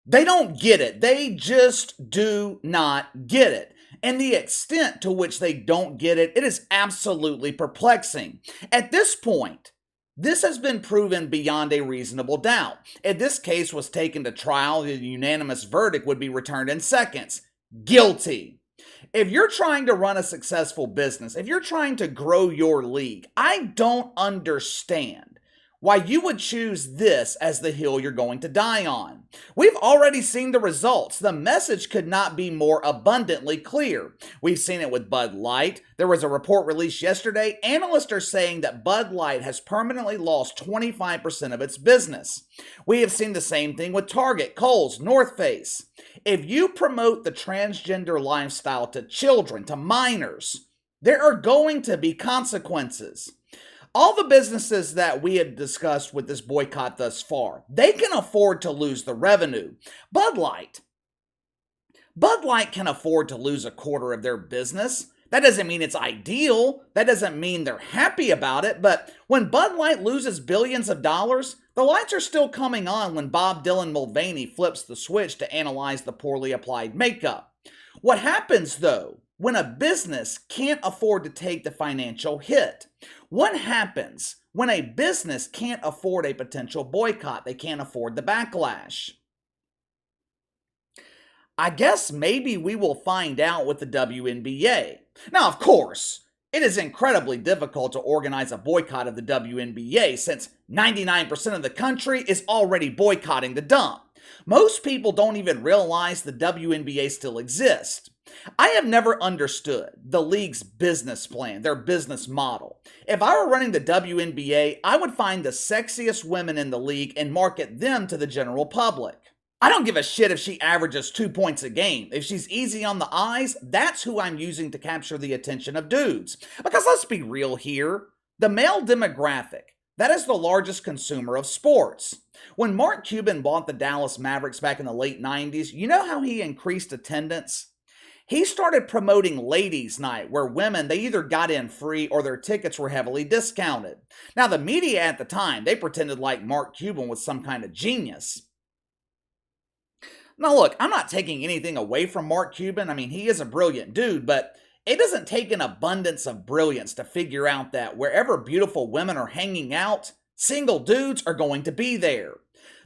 They don't get it. They just do not get it. And the extent to which they don't get it, it is absolutely perplexing. At this point, this has been proven beyond a reasonable doubt. If this case was taken to trial, the unanimous verdict would be returned in seconds. Guilty. If you're trying to run a successful business, if you're trying to grow your league, I don't understand why you would choose this as the hill you're going to die on. We've already seen the results. The message could not be more abundantly clear. We've seen it with Bud Light. There was a report released yesterday. Analysts are saying that Bud Light has permanently lost 25% of its business. We have seen the same thing with Target, Kohl's, North Face. If you promote the transgender lifestyle to children, to minors, there are going to be consequences. All the businesses that we have discussed with this boycott thus far, they can afford to lose the revenue. Bud Light can afford to lose a quarter of their business. That doesn't mean it's ideal. That doesn't mean they're happy about it. But when Bud Light loses billions of dollars, the lights are still coming on when Bob Dylan Mulvaney flips the switch to analyze the poorly applied makeup. What happens, though, when a business can't afford to take the financial hit? What happens when a business can't afford a potential boycott? They can't afford the backlash. I guess maybe we will find out with the WNBA. Now, of course, it is incredibly difficult to organize a boycott of the WNBA since 99% of the country is already boycotting the dump. Most people don't even realize the WNBA still exists. I have never understood the league's business plan, their business model. If I were running the WNBA, I would find the sexiest women in the league and market them to the general public. I don't give a shit if she averages 2 points a game. If she's easy on the eyes, that's who I'm using to capture the attention of dudes. Because let's be real here, the male demographic, that is the largest consumer of sports. When Mark Cuban bought the Dallas Mavericks back in the late 90s, you know how he increased attendance? He started promoting Ladies' Night, where women, they either got in free or their tickets were heavily discounted. Now, the media at the time, they pretended like Mark Cuban was some kind of genius. Now, look, I'm not taking anything away from Mark Cuban. I mean, he is a brilliant dude, but it doesn't take an abundance of brilliance to figure out that wherever beautiful women are hanging out, single dudes are going to be there.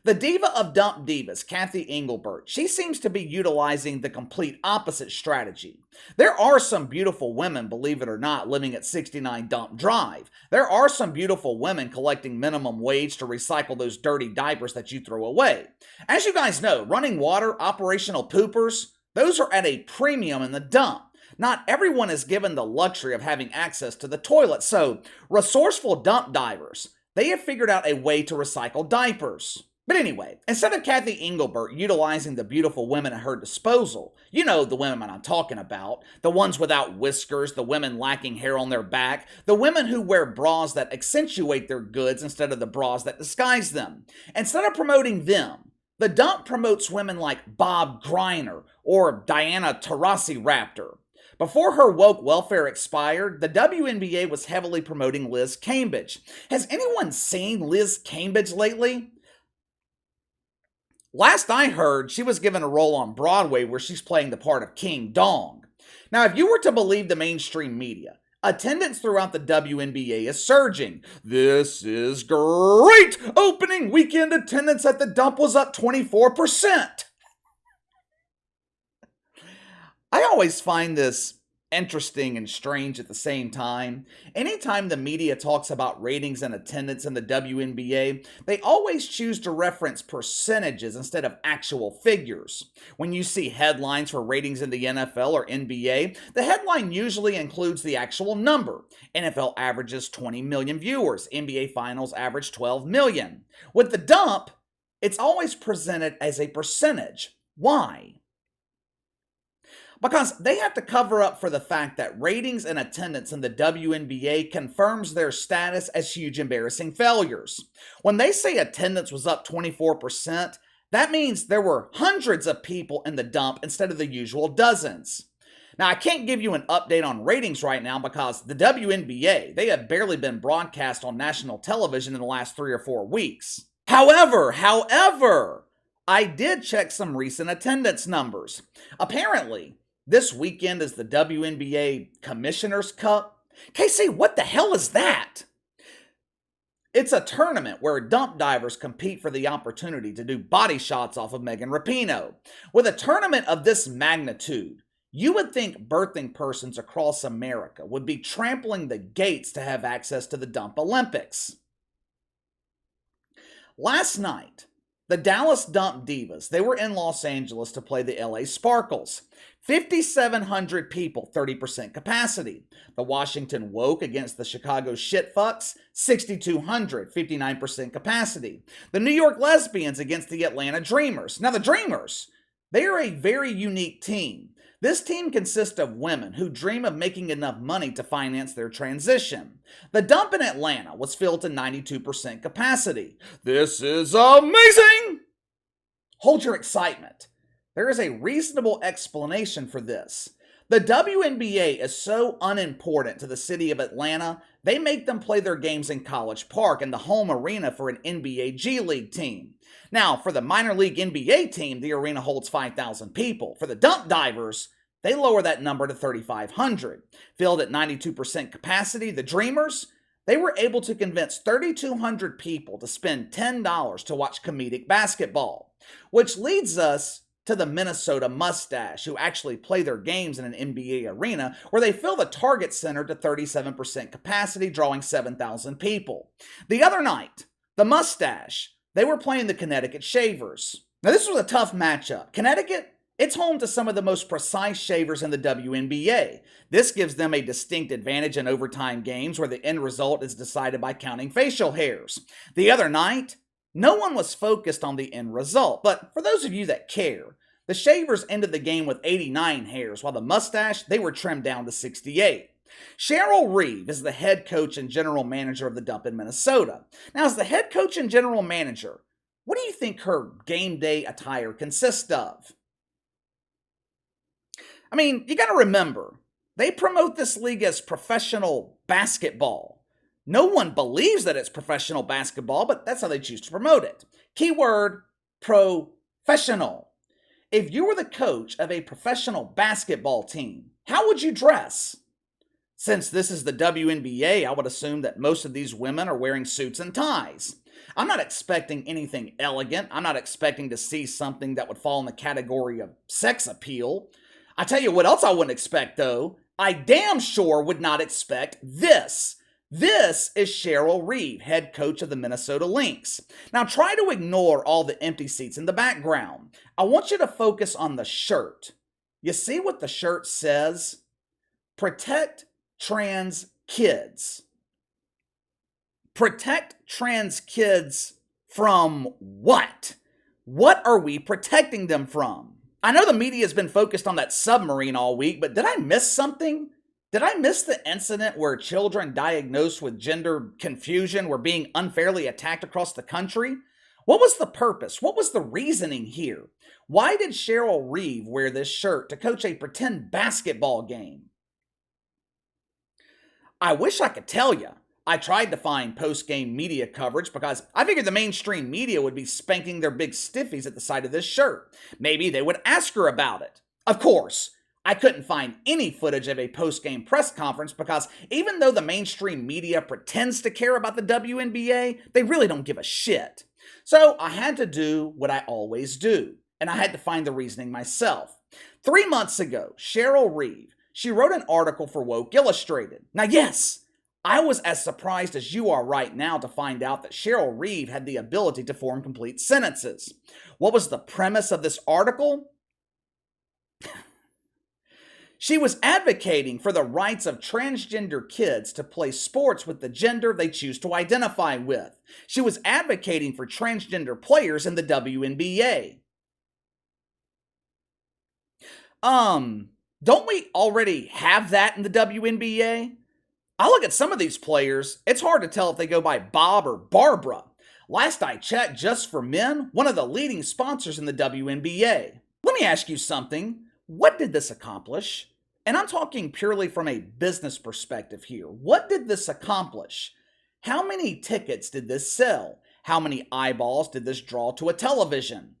The diva of dump divas, Kathy Engelbert, she seems to be utilizing the complete opposite strategy. There are some beautiful women, believe it or not, living at 69 Dump Drive. There are some beautiful women collecting minimum wage to recycle those dirty diapers that you throw away. As you guys know, running water, operational poopers, those are at a premium in the dump. Not everyone is given the luxury of having access to the toilet, so resourceful dump divers, they have figured out a way to recycle diapers. But anyway, instead of Kathy Engelbert utilizing the beautiful women at her disposal, you know the women I'm talking about, the ones without whiskers, the women lacking hair on their back, the women who wear bras that accentuate their goods instead of the bras that disguise them. Instead of promoting them, the dump promotes women like Bob Griner or Diana Taurasi Raptor. Before her woke welfare expired, the WNBA was heavily promoting Liz Cambage. Has anyone seen Liz Cambage lately? Last I heard, she was given a role on Broadway where she's playing the part of King Dong. Now, if you were to believe the mainstream media, attendance throughout the WNBA is surging. This is great! Opening weekend attendance at the dump was up 24%. I always find this interesting and strange at the same time. Anytime the media talks about ratings and attendance in the WNBA, they always choose to reference percentages instead of actual figures. When you see headlines for ratings in the NFL or NBA, the headline usually includes the actual number. NFL averages 20 million viewers, NBA Finals average 12 million. With the dump, it's always presented as a percentage. Why? Because they have to cover up for the fact that ratings and attendance in the WNBA confirms their status as huge embarrassing failures. When they say attendance was up 24%, that means there were hundreds of people in the dump instead of the usual dozens. Now, I can't give you an update on ratings right now because the WNBA, they have barely been broadcast on national television in the last 3 or 4 weeks. However, I did check some recent attendance numbers. Apparently, this weekend is the WNBA Commissioner's Cup. Casey, what the hell is that? It's a tournament where dump divers compete for the opportunity to do body shots off of Megan Rapinoe. With a tournament of this magnitude, you would think birthing persons across America would be trampling the gates to have access to the Dump Olympics. Last night, the Dallas Dump Divas, they were in Los Angeles to play the LA Sparkles. 5,700 people, 30% capacity. The Washington Woke against the Chicago Shitfucks, 6,200, 59% capacity. The New York Lesbians against the Atlanta Dreamers. Now the Dreamers, they are a very unique team. This team consists of women who dream of making enough money to finance their transition. The Dump in Atlanta was filled to 92% capacity. This is amazing! Hold your excitement. There is a reasonable explanation for this. The WNBA is so unimportant to the city of Atlanta, they make them play their games in College Park in the home arena for an NBA G League team. Now, for the minor league NBA team, the arena holds 5,000 people. For the Dump Divers, they lower that number to 3,500. Filled at 92% capacity, the Dreamers, they were able to convince 3,200 people to spend $10 to watch comedic basketball. Which leads us to the Minnesota Mustache, who actually play their games in an NBA arena where they fill the Target Center to 37% capacity, drawing 7,000 people. The other night, the Mustache, they were playing the Connecticut Shavers. Now this was a tough matchup. Connecticut, it's home to some of the most precise shavers in the WNBA. This gives them a distinct advantage in overtime games where the end result is decided by counting facial hairs. The other night, no one was focused on the end result, but for those of you that care, the Shavers ended the game with 89 hairs, while the Mustache, they were trimmed down to 68. Cheryl Reeve is the head coach and general manager of the Dump in Minnesota. Now, as the head coach and general manager, what do you think her game day attire consists of? I mean, you gotta remember, they promote this league as professional basketball. No one believes that it's professional basketball, but that's how they choose to promote it. Keyword, professional. If you were the coach of a professional basketball team, how would you dress? Since this is the WNBA, I would assume that most of these women are wearing suits and ties. I'm not expecting anything elegant. I'm not expecting to see something that would fall in the category of sex appeal. I tell you what else I wouldn't expect, though. I damn sure would not expect this. This is Cheryl Reeve, head coach of the Minnesota Lynx. Now try to ignore all the empty seats in the background. I want you to focus on the shirt. You see what the shirt says? Protect trans kids. Protect trans kids from what? What are we protecting them from? I know the media has been focused on that submarine all week, but did I miss something? Did I miss the incident where children diagnosed with gender confusion were being unfairly attacked across the country? What was the purpose? What was the reasoning here? Why did Cheryl Reeve wear this shirt to coach a pretend basketball game? I wish I could tell you. I tried to find post-game media coverage because I figured the mainstream media would be spanking their big stiffies at the sight of this shirt. Maybe they would ask her about it. Of course, I couldn't find any footage of a post-game press conference because even though the mainstream media pretends to care about the WNBA, they really don't give a shit. So I had to do what I always do, and I had to find the reasoning myself. 3 months ago, Cheryl Reeve, she wrote an article for Woke Illustrated. Now yes, I was as surprised as you are right now to find out that Cheryl Reeve had the ability to form complete sentences. What was the premise of this article? She was advocating for the rights of transgender kids to play sports with the gender they choose to identify with. She was advocating for transgender players in the WNBA. Don't we already have that in the WNBA? I look at some of these players, it's hard to tell if they go by Bob or Barbara. Last I checked, Just for Men, one of the leading sponsors in the WNBA. Let me ask you something. What did this accomplish? And I'm talking purely from a business perspective here. What did this accomplish? How many tickets did this sell? How many eyeballs did this draw to a television?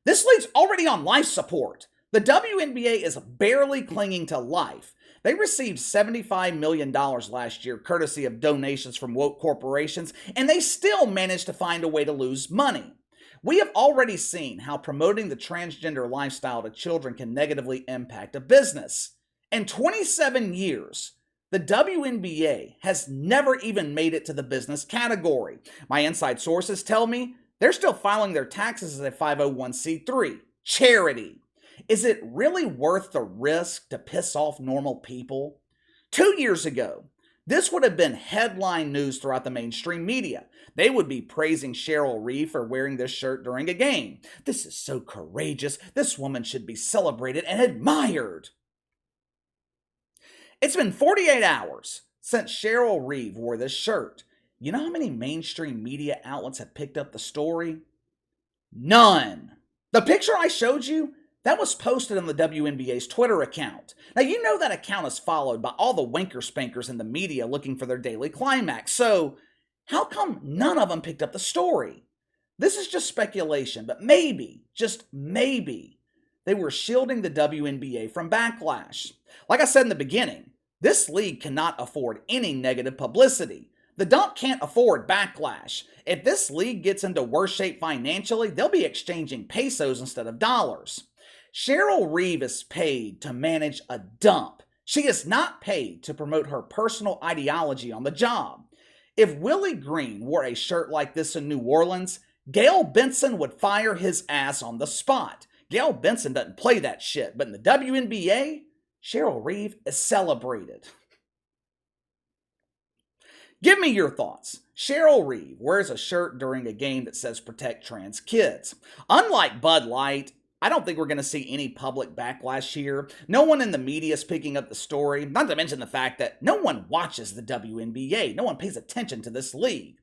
This league's already on life support. The WNBA is barely clinging to life. They received $75 million last year, courtesy of donations from woke corporations, and they still managed to find a way to lose money. We have already seen how promoting the transgender lifestyle to children can negatively impact a business. In 27 years, the WNBA has never even made it to the business category. My inside sources tell me they're still filing their taxes as a 501c3 charity. Is it really worth the risk to piss off normal people? 2 years ago, this would have been headline news throughout the mainstream media. They would be praising Cheryl Reeve for wearing this shirt during a game. This is so courageous. This woman should be celebrated and admired. It's been 48 hours since Cheryl Reeve wore this shirt. You know how many mainstream media outlets have picked up the story? None. The picture I showed you, that was posted on the WNBA's Twitter account. Now, you know that account is followed by all the wanker spankers in the media looking for their daily climax. So, how come none of them picked up the story? This is just speculation, but maybe, just maybe, they were shielding the WNBA from backlash. Like I said in the beginning, this league cannot afford any negative publicity. The dump can't afford backlash. If this league gets into worse shape financially, they'll be exchanging pesos instead of dollars. Cheryl Reeve is paid to manage a dump. She is not paid to promote her personal ideology on the job. If Willie Green wore a shirt like this in New Orleans, Gail Benson would fire his ass on the spot. Gail Benson doesn't play that shit, but in the WNBA, Cheryl Reeve is celebrated. Give me your thoughts. Cheryl Reeve wears a shirt during a game that says protect trans kids. Unlike Bud Light, I don't think we're going to see any public backlash here. No one in the media is picking up the story, not to mention the fact that no one watches the WNBA. No one pays attention to this league.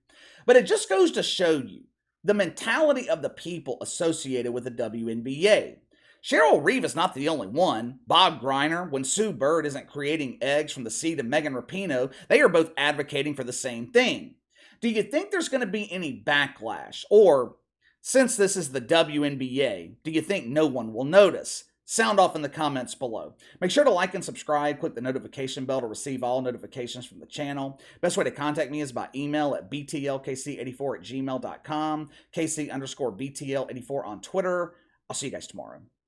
But it just goes to show you the mentality of the people associated with the WNBA. Cheryl Reeve is not the only one. Bob Griner, when Sue Bird isn't creating eggs from the seed of Megan Rapinoe, they are both advocating for the same thing. Do you think there's going to be any backlash? Or, since this is the WNBA, do you think no one will notice? Sound off in the comments below. Make sure to like and subscribe. Click the notification bell to receive all notifications from the channel. Best way to contact me is by email at btlkc84@gmail.com, kc_btl84 on Twitter. I'll see you guys tomorrow.